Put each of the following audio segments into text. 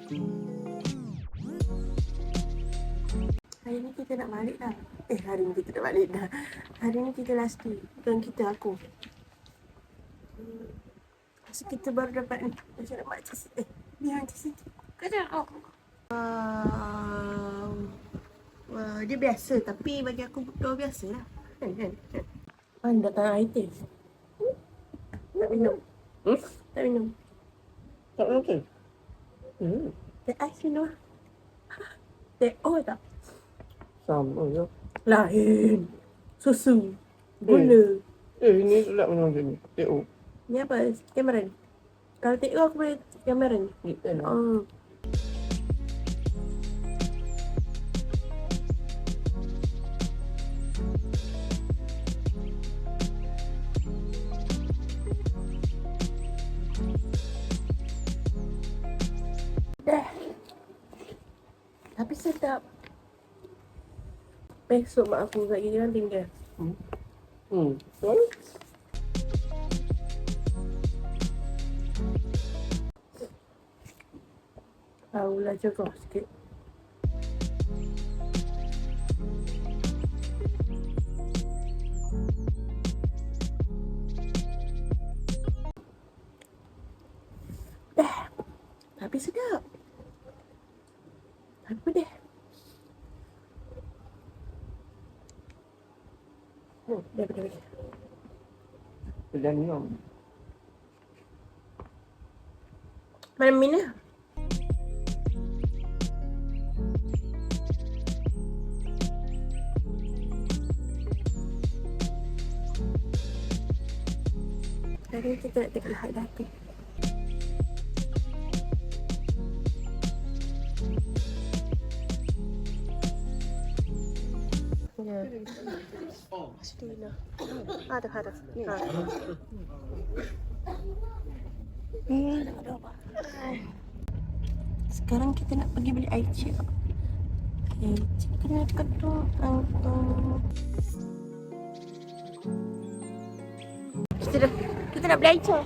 Hari ni kita nak balik dah. Hari ni kita nak balik dah. Hari ni kita last day. Bukan kita, aku. Masa kita baru dapat ni. Macam nak buat macam sini. Biar macam sini. Kejap aku. Wah, dia biasa. Tapi bagi aku luar biasa lah. Kan. Datang air teh. Nak minum? Tak minum. Tak mungkin. Teh ais minum lah. Teh oh tak? Sama je. Lain. Susu. Gula. Ini tak minum macam ni. TO. Ni apa? Cameron. Kalau teh aku boleh Cameron. Dah. Tapi sedap. Besok mak aku kat gigi kan tinggal. Betul? Tahulah cakap sikit. Dah. Tapi sedap. Apa dah? Dah. Sedang minum. Mana Mina? Hari ni kita nak tengok lahat datu. Ya. Pastilah. Ada. Ada apa? Sekarang kita nak pergi beli air cik. Air cik kena ketuk. Kita nak beli air cik.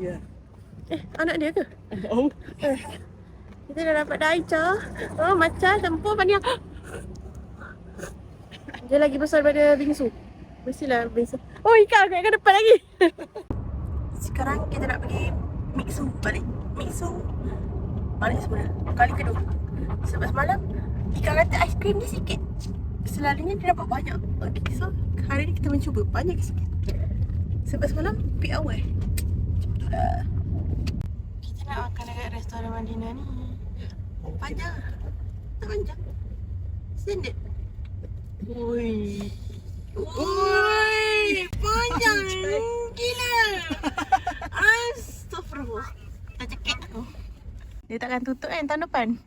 Ya. Anak dia ke? Oh. Kita dah dapat Daicha. Oh, macam tempur panjang. Dia lagi besar daripada bingsu. Mestilah bingsu. Oh, ikan kat depan lagi. Sekarang kita nak pergi Mixu balik. Balik semula. Kali kedua. Sebab semalam ikan kata aiskrim dia sikit. Selalunya dia dapat banyak. Okay, so hari ni kita mencuba banyak sikit. Sebab semalam peak hour. Kita nak makan dekat restoran Madinah ni. Panjang. Tak panjang. Standard. Ui. Panjang. Gila. Astagfirullah. Tak cekik aku. Dia takkan tutup kan tahun depan.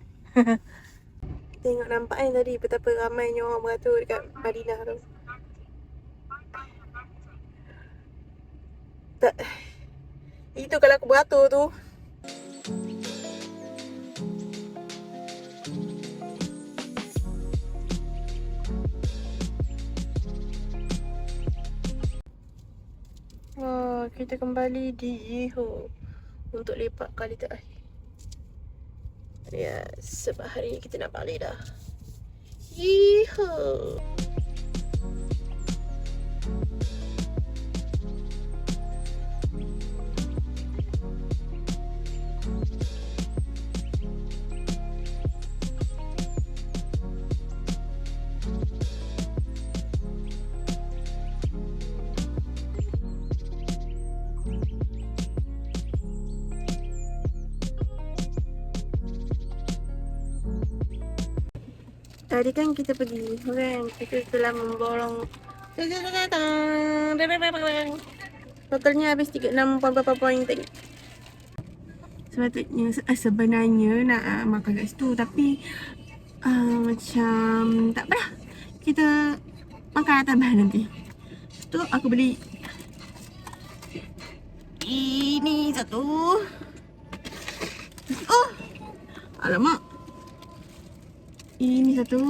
Tengok nampak kan tadi betapa ramainya orang beratur dekat Madinah tu. Tak. Itu kalau aku beratur tu. Wah, kita kembali di Ipoh untuk lepak kali terakhir. Ya, sebab hari ni kita nak balik dah. Ipoh. Tadi kan kita pergi kan, kita telah memborong totalnya habis 36 berapa poin tadi. Sepatutnya sebenarnya nak makan kat situ tapi macam tak apalah. Kita makan tambah nanti. Lepas tu aku beli ini satu. Alamak. Ini satu.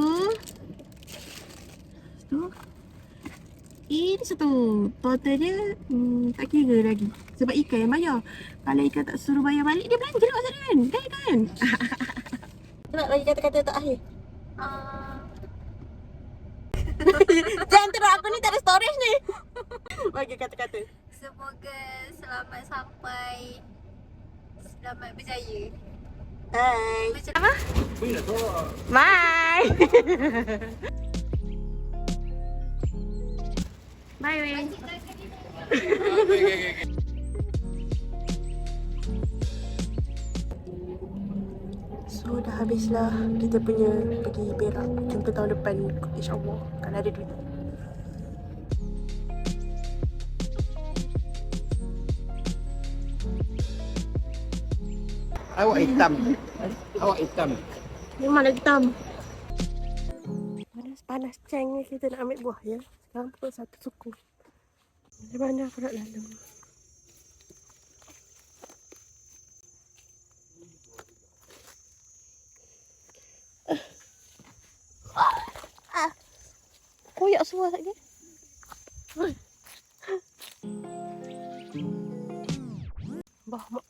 Satu. Ini satu. Total dia tak kira lagi. Sebab ikan yang bayar. Kalau ikan tak suruh bayar balik, dia belanja lah pasal kan? Kan? Nak lagi kata-kata tak akhir? Jangan teruk, aku ni tak ada storage ni. Bagi kata-kata. Semoga selamat sampai, selamat berjaya. Hai. Macam Apa? Bye. Bye, Wei. So dah habislah kita punya pergi Perak. Jumpa tahun depan insyaAllah kalau ada duit. Awak hitam. Awak hitam. Memang dah hitam. Panas ceng ni kita nak ambil buah ya. Sekarang pukul 1 suku. Macam mana aku nak lalu? Koyak semua lagi. Bah, mak